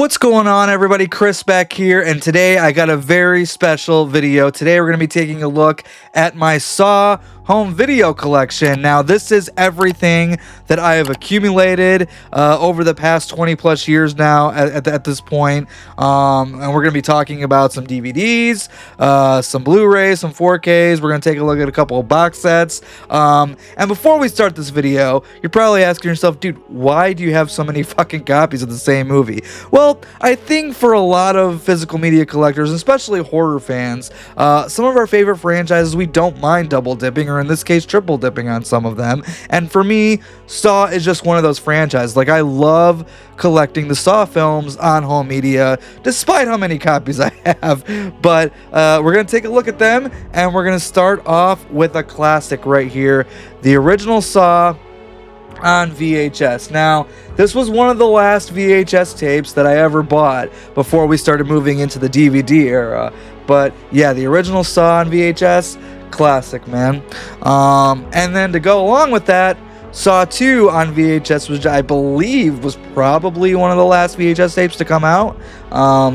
What's going on, everybody? Chris back here, and today I got a very special video. Today we're going to be taking a look at my Saw home video collection. Now, this is everything that I have accumulated over the past 20 plus years now at this point. And we're going to be talking about some DVDs, some Blu-rays, some 4Ks. We're going to take a look at a couple of box sets. And before we start this video, you're probably asking yourself, dude, why do you have so many fucking copies of the same movie? Well, I think for a lot of physical media collectors, especially horror fans, some of our favorite franchises, we don't mind double dipping, or in this case, triple dipping on some of them. And for me, Saw is just one of those franchises. Like, I love collecting the Saw films on home media, despite how many copies I have. But we're going to take a look at them, and we're going to start off with a classic right here, the original Saw on VHS. Now, this was one of the last VHS tapes that I ever bought before we started moving into the DVD era. But yeah, the original Saw on VHS, classic, man. And then to go along with that, Saw 2 on VHS, which I believe was probably one of the last VHS tapes to come out.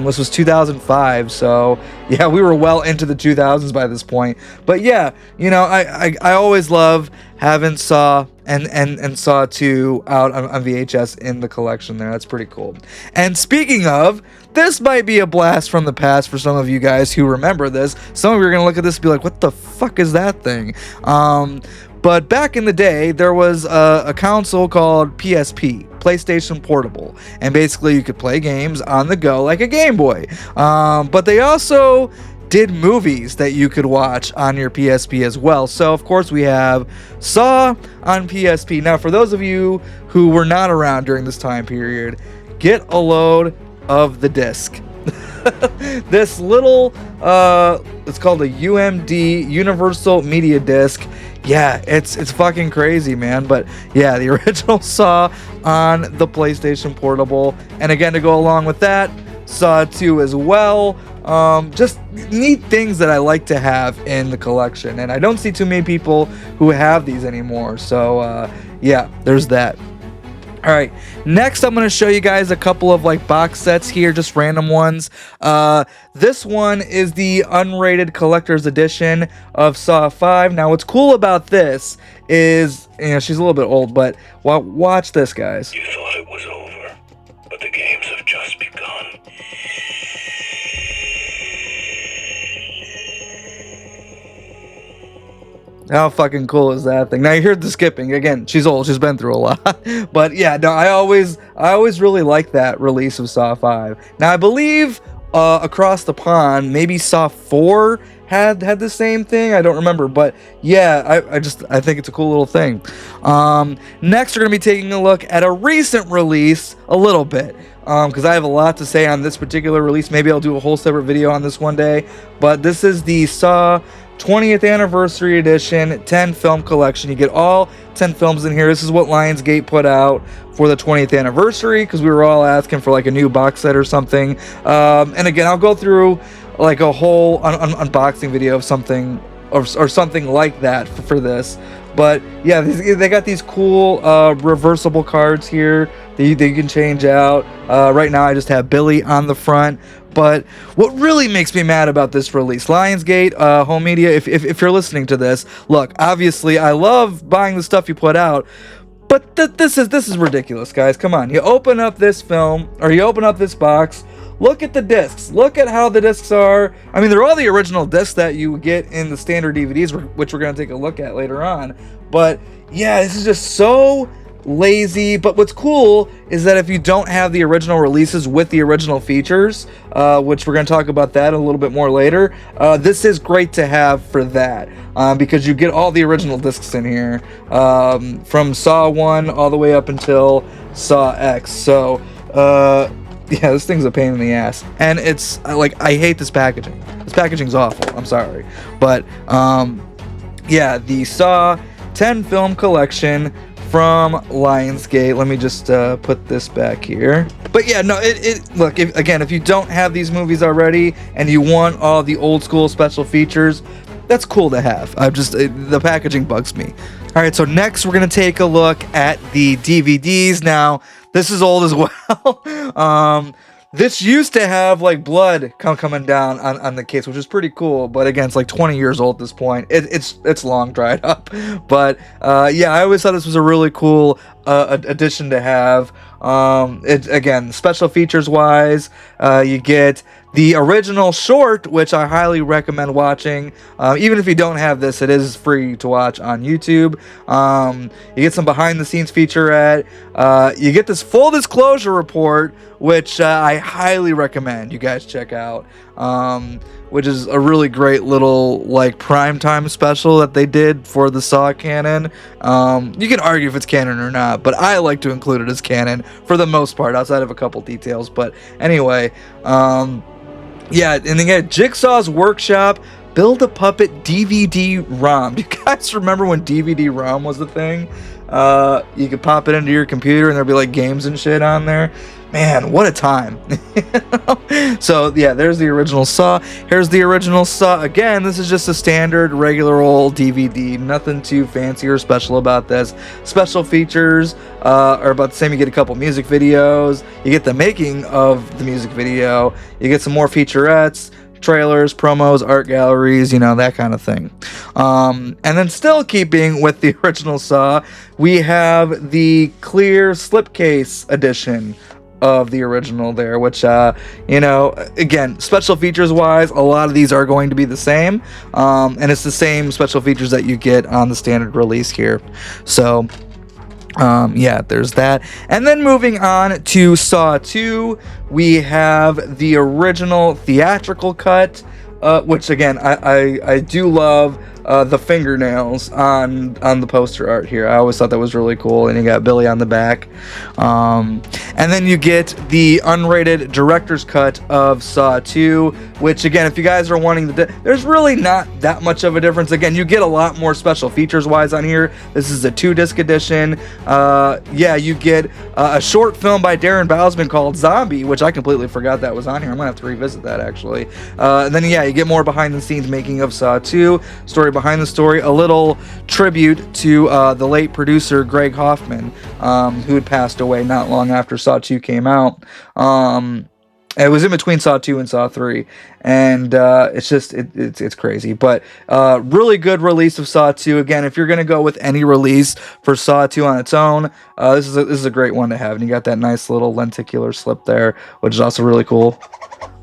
This was 2005, so yeah, we were well into the 2000s by this point. But yeah, you know, I always love having Saw and Saw 2 out on VHS in the collection there. That's pretty cool. And speaking of, this might be a blast from the past for some of you guys who remember this. Some of you are going to look at this and be like, what the fuck is that thing? But back in the day, there was a console called PSP, PlayStation Portable. And basically, you could play games on the go like a Game Boy. But they also did movies that you could watch on your PSP as well. So, of course, we have Saw on PSP. Now, for those of you who were not around during this time period, get a load of the disc. This little, it's called a UMD, Universal Media Disc. Yeah, it's fucking crazy, man. But yeah, the original Saw on the PlayStation Portable. And again, to go along with that, Saw 2 as well. Just neat things that I like to have in the collection. And I don't see too many people who have these anymore. So yeah, there's that. All right, next I'm going to show you guys a couple of like box sets here, just random ones. This one is the unrated collector's edition of Saw 5. Now, what's cool about this is, you know, she's a little bit old, but watch this, guys. You thought it was over, but the games have just begun. How fucking cool is that thing? Now, you heard the skipping. Again, she's old. She's been through a lot. But yeah, no, I always really like that release of Saw 5. Now, I believe across the pond, maybe Saw 4 had the same thing. I don't remember. But yeah, I think it's a cool little thing. Next, we're going to be taking a look at a recent release a little bit. Because I have a lot to say on this particular release. Maybe I'll do a whole separate video on this one day. But this is the Saw 20th Anniversary Edition 10 film collection. You get all 10 films in here. This is what Lionsgate put out for the 20th anniversary, because we were all asking for like a new box set or something. And again, I'll go through like a whole unboxing video of something or something like that for this. But yeah, they got these cool reversible cards here that you can change out. Right now I just have Billy on the front. But what really makes me mad about this release, Lionsgate, home media, if you're listening to this, look, obviously I love buying the stuff you put out, but this is ridiculous, guys. Come on, you open up this film, or you open up this box, look at the discs, look at how the discs are. I mean, they're all the original discs that you get in the standard DVDs, which we're going to take a look at later on. But yeah, this is just so lazy. But what's cool is that if you don't have the original releases with the original features, which we're going to talk about that a little bit more later, this is great to have for that, because you get all the original discs in here, from Saw 1 all the way up until Saw X. So yeah, this thing's a pain in the ass, and it's like, I hate this packaging. This packaging's awful. I'm sorry. But yeah, the Saw 10 film collection from Lionsgate. Let me just put this back here. But yeah, no, look, if you don't have these movies already and you want all the old school special features, that's cool to have. The packaging bugs me. All right, so next we're gonna take a look at the DVDs. Now, this is old as well. This used to have like blood coming down on the case, which is pretty cool. But again, it's like 20 years old at this point. It's long dried up. But yeah, I always thought this was a really cool addition to have. It again, special features wise, you get the original short, which I highly recommend watching. Even if you don't have this, it is free to watch on YouTube. You get some behind the scenes featurette. You get this full disclosure report, which I highly recommend you guys check out. Which is a really great little like primetime special that they did for the Saw canon. You can argue if it's canon or not, but I like to include it as canon for the most part, outside of a couple details. But anyway, yeah, and then Jigsaw's Workshop Build a Puppet DVD-ROM. Do you guys remember when DVD-ROM was the thing? You could pop it into your computer and there'd be like games and shit on there. Man, what a time. So yeah, there's the original Saw. Here's the original Saw. Again, this is just a standard regular old DVD. Nothing too fancy or special about this. Special features are about the same. You get a couple music videos. You get the making of the music video. You get some more featurettes, trailers, promos, art galleries, you know, that kind of thing. And then still keeping with the original Saw, we have the clear slipcase edition of the original there, which you know, again, special features wise, a lot of these are going to be the same, and it's the same special features that you get on the standard release here. So yeah, there's that. And then moving on to Saw 2, we have the original theatrical cut, which again, I do love the fingernails on the poster art here. I always thought that was really cool. And you got Billy on the back. And then you get the unrated director's cut of Saw 2, which again, if you guys are wanting there's really not that much of a difference. Again, you get a lot more special features wise on here. This is a 2-disc edition. Yeah, you get a short film by Darren Bousman called Zombie, which I completely forgot that was on here. I'm gonna have to revisit that actually. And then yeah, you get more behind the scenes making of Saw 2, story behind the story, a little tribute to the late producer Greg Hoffman, who had passed away not long after Saw 2 came out. It was in between Saw 2 and Saw 3, and it's just it's crazy. But really good release of Saw 2. Again, if you're gonna go with any release for Saw 2 on its own, this is a great one to have. And you got that nice little lenticular slip there, which is also really cool.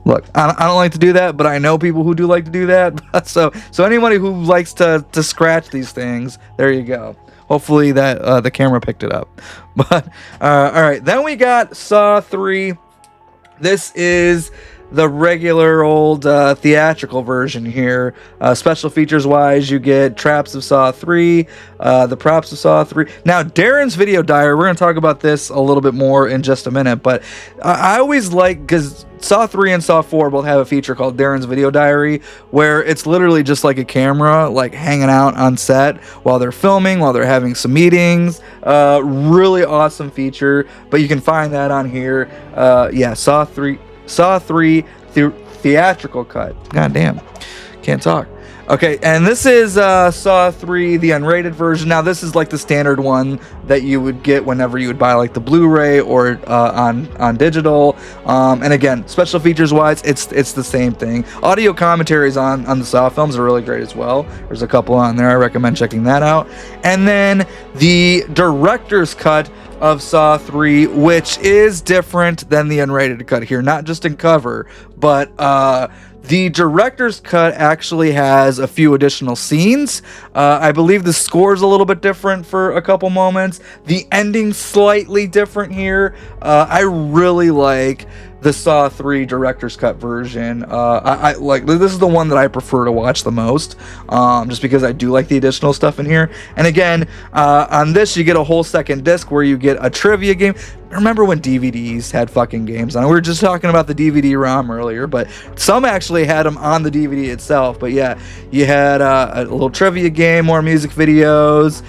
Look, I don't like to do that, but I know people who do like to do that. So anybody who likes to scratch these things, there you go. Hopefully that the camera picked it up. But all right, then we got Saw 3. This is the regular old theatrical version here. Special features wise, you get traps of Saw 3, the props of Saw 3. Now, Darren's video diary, we're going to talk about this a little bit more in just a minute, but I always like, because Saw 3 and Saw 4 both have a feature called Darren's Video Diary, where it's literally just like a camera like hanging out on set while they're filming, while they're having some meetings. Really awesome feature, but you can find that on here. Yeah, Saw 3 theatrical cut. God damn, can't talk. Okay, and this is Saw 3, the unrated version. Now, this is like the standard one that you would get whenever you would buy like the Blu-ray or on digital. And again, special features wise, it's the same thing. Audio commentaries on the Saw films are really great as well. There's a couple on there. I recommend checking that out. And then the director's cut of Saw 3, which is different than the unrated cut here, not just in cover, but the director's cut actually has a few additional scenes. I believe the score is a little bit different for a couple moments. The ending's slightly different here. I really like the Saw 3 director's cut version. I like, this is the one that I prefer to watch the most, just because I do like the additional stuff in here. And again, on this you get a whole second disc where you get a trivia game. Remember when DVDs had fucking games on it? We were just talking about the DVD-ROM earlier, but some actually had them on the DVD itself. But yeah, you had a little trivia game, more music videos,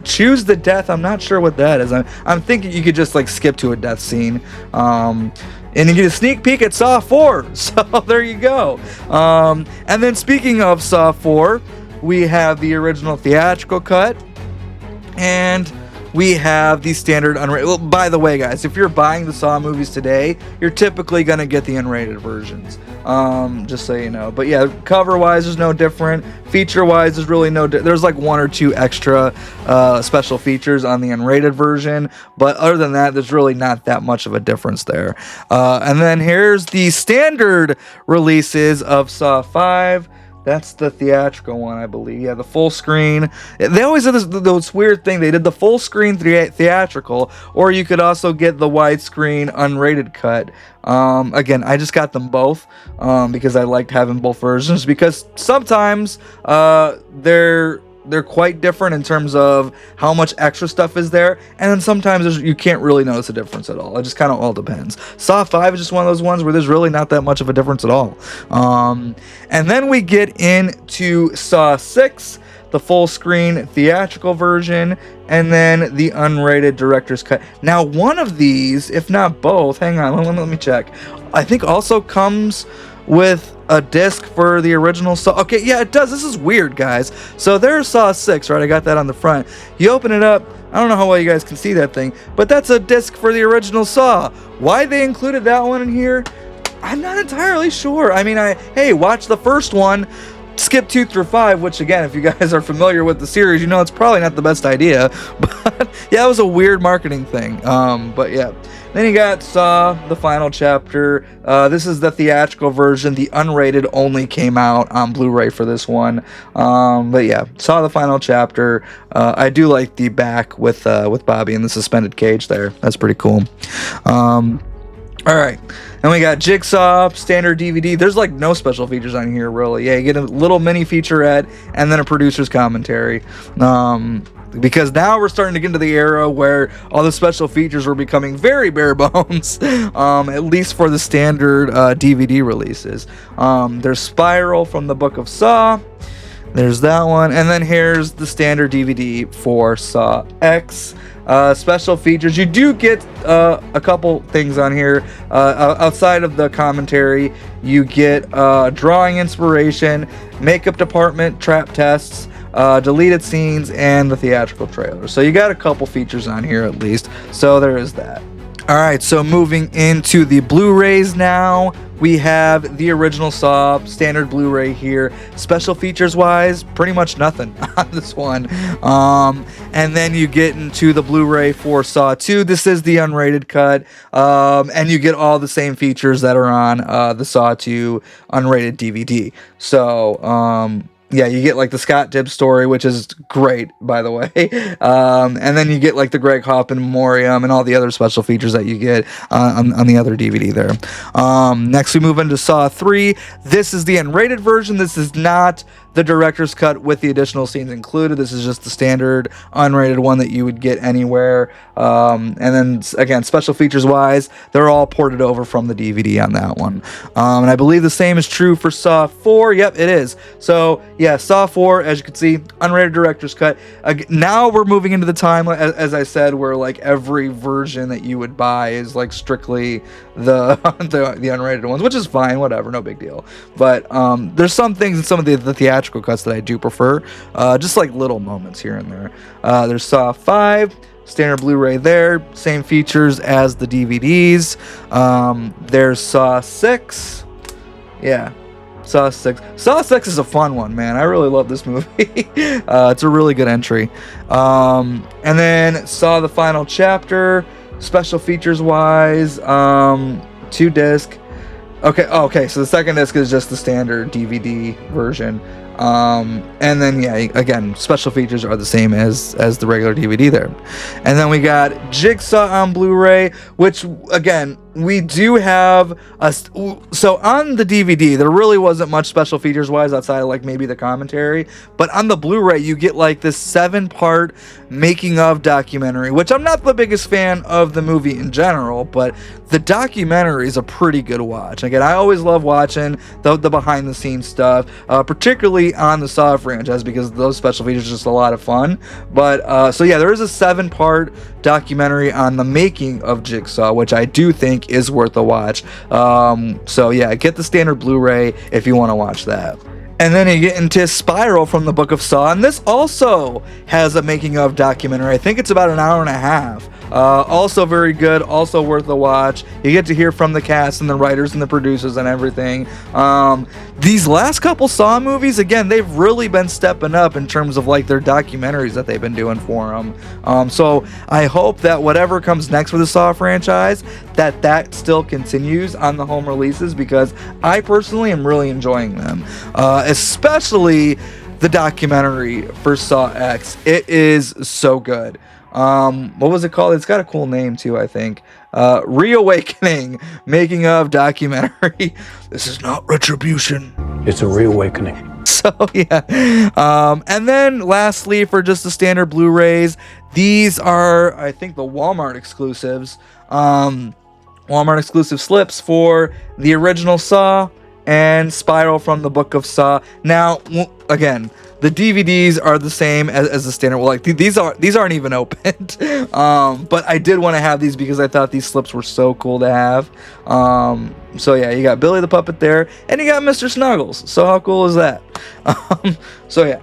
Choose the Death. I'm not sure what that is. I'm thinking you could just like skip to a death scene. And you get a sneak peek at Saw 4. So there you go. And then speaking of Saw 4, we have the original theatrical cut. And we have the standard unrated. Well, by the way, guys, if you're buying the Saw movies today, you're typically going to get the unrated versions. Just so you know. But yeah, cover-wise, there's no different. Feature-wise, there's really no. There's like 1 or 2 extra special features on the unrated version, but other than that, there's really not that much of a difference there. And then here's the standard releases of Saw 5. That's the theatrical one, I believe. Yeah, the full screen. They always did this weird thing. They did the full screen theatrical, or you could also get the widescreen unrated cut. Again, I just got them both because I liked having both versions, because sometimes they're quite different in terms of how much extra stuff is there, and then sometimes you can't really notice a difference at all. It just kind of all depends. Saw 5 is just one of those ones where there's really not that much of a difference at all. And then we get into Saw 6, the full screen theatrical version, and then the unrated director's cut. Now, one of these, if not both, hang on, let me check. I think also comes with a disc for the original Saw. Okay, yeah, it does. This is weird, guys. So there's Saw 6, right? I got that on the front. You open it up. I don't know how well you guys can see that thing, but that's a disc for the original Saw. Why they included that one in here, I'm not entirely sure. I mean, hey, watch the first one, skip 2 through 5, which again, if you guys are familiar with the series, you know it's probably not the best idea. But yeah, it was a weird marketing thing. But yeah. Then you got Saw, the final chapter. This is the theatrical version. The unrated only came out on Blu-ray for this one. But yeah, Saw, the final chapter. I do like the back with Bobby in the suspended cage there. That's pretty cool. All right, then we got Jigsaw, standard DVD. There's like no special features on here, really. Yeah, you get a little mini featurette and then a producer's commentary. Because now we're starting to get into the era where all the special features were becoming very bare bones, at least for the standard DVD releases. There's Spiral from the Book of Saw. There's that one. And then here's the standard DVD for Saw X. Special features. You do get a couple things on here. Outside of the commentary, you get drawing inspiration, makeup department trap tests, deleted scenes, and the theatrical trailer. So you got a couple features on here at least. So there is that. All right, so moving into the Blu-rays now, we have the original Saw, standard Blu-ray here. Special features-wise, pretty much nothing on this one. And then you get into the Blu-ray for Saw 2. This is the unrated cut, and you get all the same features that are on the Saw 2 unrated DVD. So, yeah, you get like the Scott Dibb story, which is great, by the way. And then you get like the Greg Hoffman Memoriam and all the other special features that you get on the other DVD there. Next, we move into Saw 3. This is the unrated version. This is not the director's cut with the additional scenes included. This is just the standard unrated one that you would get anywhere. And then again, special features wise, they're all ported over from the DVD on that one. And I believe the same is true for Saw 4. Yep, it is. So yeah, Saw 4, as you can see, unrated director's cut. Now we're moving into the time, as I said, where like every version that you would buy is like strictly the unrated ones, which is fine, whatever, no big deal. But there's some things in some of the theatrical cuts that I do prefer, just like little moments here and there. There's Saw 5, standard Blu-ray there, same features as the DVDs. There's Saw 6. Yeah, Saw 6. Saw 6 is a fun one, man. I really love this movie. It's a really good entry. And then Saw the final chapter, special features wise, 2 disc. Okay, so the second disc is just the standard DVD version. And then yeah, again, special features are the same as the regular DVD there. And then we got Jigsaw on Blu-ray, which again, we do have so on the DVD there really wasn't much special features wise outside of like maybe the commentary, but on the Blu-ray you get like this 7-part making of documentary, which I'm not the biggest fan of the movie in general, but the documentary is a pretty good watch. Again, I always love watching the behind the scenes stuff, particularly on the Saw franchise, because those special features are just a lot of fun. But so yeah, there is a 7-part documentary on the making of Jigsaw, which I do think is worth a watch. So yeah, get the standard Blu-ray if you want to watch that. And then you get into Spiral from the Book of Saw, and this also has a making of documentary. I think it's about an hour and a half. Also very good, also worth the watch. You get to hear from the cast and the writers and the producers and everything. These last couple Saw movies, again, they've really been stepping up in terms of like their documentaries that they've been doing for them. So I hope that whatever comes next with the Saw franchise, that still continues on the home releases, because I personally am really enjoying them. Especially the documentary for Saw X. It is so good. What was it called? It's got a cool name too, I think. Reawakening, making of documentary. This is not retribution. It's a reawakening. So yeah. And then lastly, for just the standard Blu-rays, these are, I think, the Walmart exclusives. Walmart exclusive slips for the original Saw and Spiral from the Book of Saw. Now, again, the DVDs are the same as the standard. Well, like these aren't even opened. But I did want to have these because I thought these slips were so cool to have. So yeah, you got Billy the Puppet there, and you got Mr. Snuggles. So how cool is that? So yeah.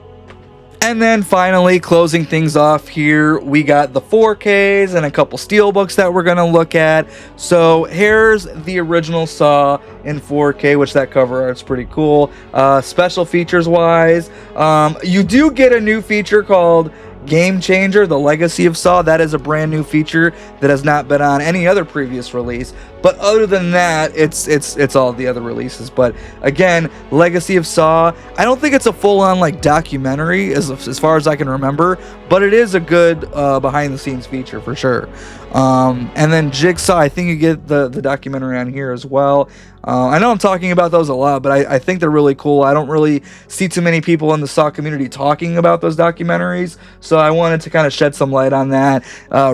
And then finally, closing things off here, we got the 4Ks and a couple Steelbooks that we're going to look at. So here's the original Saw in 4K, which that cover art's pretty cool. Special features wise, you do get a new feature called Game Changer, The Legacy of Saw. That is a brand new feature that has not been on any other previous release. But other than that, it's all the other releases. But again, Legacy of Saw, I don't think it's a full-on like documentary as far as I can remember, but it is a good behind-the-scenes feature for sure. And then Jigsaw, I think you get the documentary on here as well. I know I'm talking about those a lot, but I think they're really cool. I don't really see too many people in the Saw community talking about those documentaries, so I wanted to kind of shed some light on that,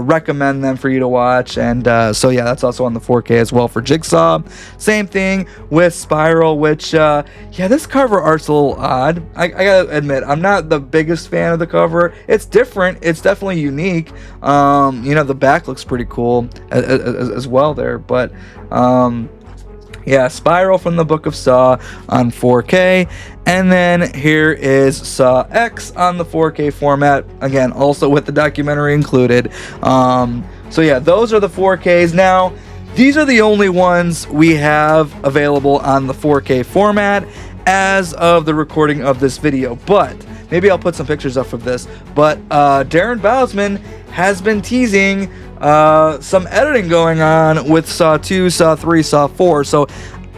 recommend them for you to watch. And so yeah, that's also on the 4K as well for Jigsaw. Same thing with Spiral, which yeah, this cover art's a little odd. I gotta admit, I'm not the biggest fan of the cover. It's different, it's definitely unique. You know, the back looks pretty cool as well there, but yeah, Spiral from the Book of Saw on 4K. And then here is Saw X on the 4K format. Again, also with the documentary included. So yeah, those are the 4Ks. Now, these are the only ones we have available on the 4K format as of the recording of this video. But maybe I'll put some pictures up of this. But Darren Bousman has been teasing some editing going on with Saw 2, Saw 3, Saw 4. So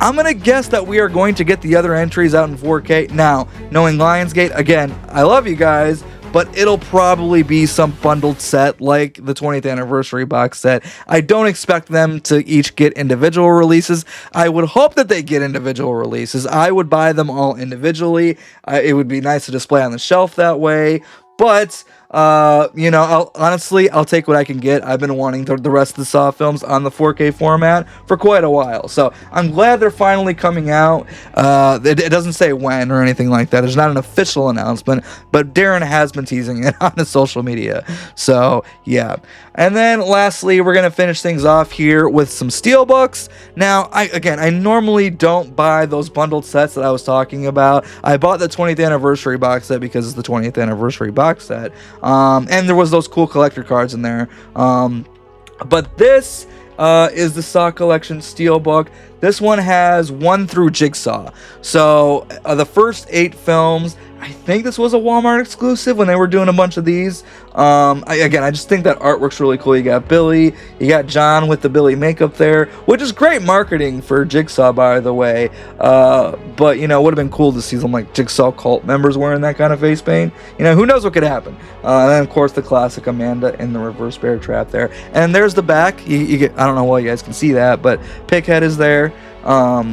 I'm going to guess that we are going to get the other entries out in 4K. Now, knowing Lionsgate, again, I love you guys, but it'll probably be some bundled set like the 20th anniversary box set. I don't expect them to each get individual releases. I would hope that they get individual releases. I would buy them all individually. It would be nice to display on the shelf that way. But you know, I'll take what I can get. I've been wanting the rest of the Saw films on the 4K format for quite a while, so I'm glad they're finally coming out. It doesn't say when or anything like that. There's not an official announcement, but Darren has been teasing it on his social media. So yeah. And then lastly, we're gonna finish things off here with some Steelbooks. Now, I normally don't buy those bundled sets that I was talking about. I bought the 20th anniversary box set because it's the 20th anniversary box set. And there was those cool collector cards in there. But this is the Saw Collection Steelbook. This one has 1 through Jigsaw. So the first 8 films, I think this was a Walmart exclusive when they were doing a bunch of these. I just think that artwork's really cool. You got Billy, you got John with the Billy makeup there, which is great marketing for Jigsaw, by the way. But, you know, it would have been cool to see some, like, Jigsaw cult members wearing that kind of face paint. You know, who knows what could happen. And then, of course, the classic Amanda in the reverse bear trap there. And there's the back. You get, I don't know why you guys can see that, but Pighead is there.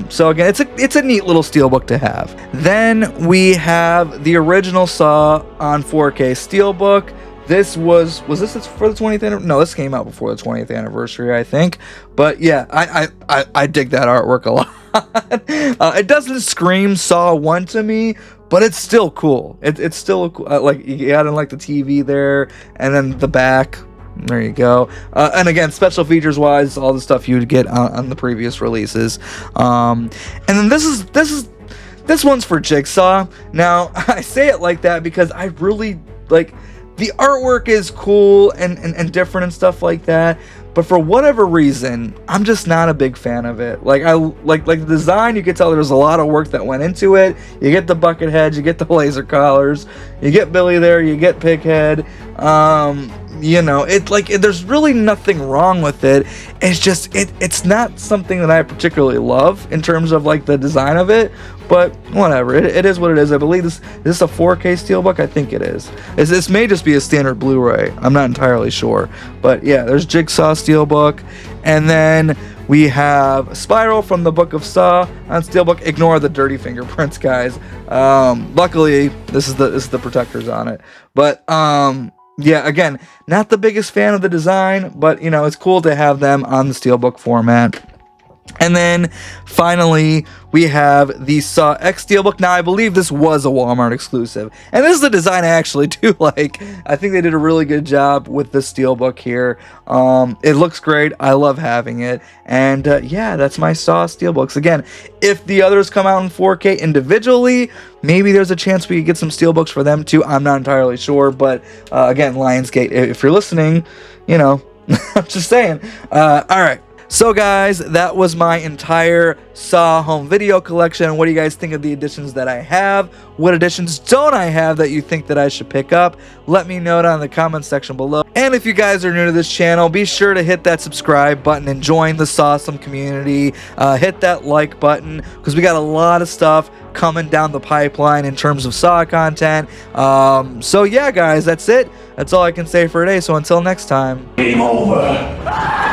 So again, it's a neat little steelbook to have. Then we have the original Saw on 4K steelbook. This was this for the 20th anniversary? No, this came out before the 20th anniversary, I think. But yeah, I dig that artwork a lot. It doesn't scream Saw 1 to me, but it's still cool. It's still cool. Like, you got like the TV there, and then the back. There you go. And again, special features wise, all the stuff you would get on the previous releases. And then this is This one's for Jigsaw. Now, I say it like that because I really like the artwork is cool and different and stuff like that. But for whatever reason, I'm just not a big fan of it. Like the design, you could tell there's a lot of work that went into it. You get the bucket heads, you get the laser collars, you get Billy there, you get Pighead. You know, there's really nothing wrong with it. It's just it's not something that I particularly love in terms of like the design of it. But whatever, it is what it is. I believe this is a 4K Steelbook. I think it is. This may just be a standard Blu-ray. I'm not entirely sure. But yeah, there's Jigsaw Steelbook. And then we have Spiral from the Book of Saw on Steelbook. Ignore the dirty fingerprints, guys. Luckily, this is the protectors on it. But yeah, again, not the biggest fan of the design, but you know, it's cool to have them on the Steelbook format. And then finally, we have the Saw X Steelbook. Now, I believe this was a Walmart exclusive. And this is the design I actually do like. I think they did a really good job with the Steelbook here. It looks great. I love having it. And yeah, that's my Saw Steelbooks. Again, if the others come out in 4K individually, maybe there's a chance we could get some Steelbooks for them too. I'm not entirely sure. But again, Lionsgate, if you're listening, you know, I'm just saying. All right. So guys, that was my entire Saw home video collection. What do you guys think of the editions that I have? What editions don't I have that you think that I should pick up? Let me know down in the comment section below. And if you guys are new to this channel, be sure to hit that subscribe button and join the Sawsome community. Hit that like button because we got a lot of stuff coming down the pipeline in terms of Saw content. So yeah, guys, that's it. That's all I can say for today. So until next time. Game over.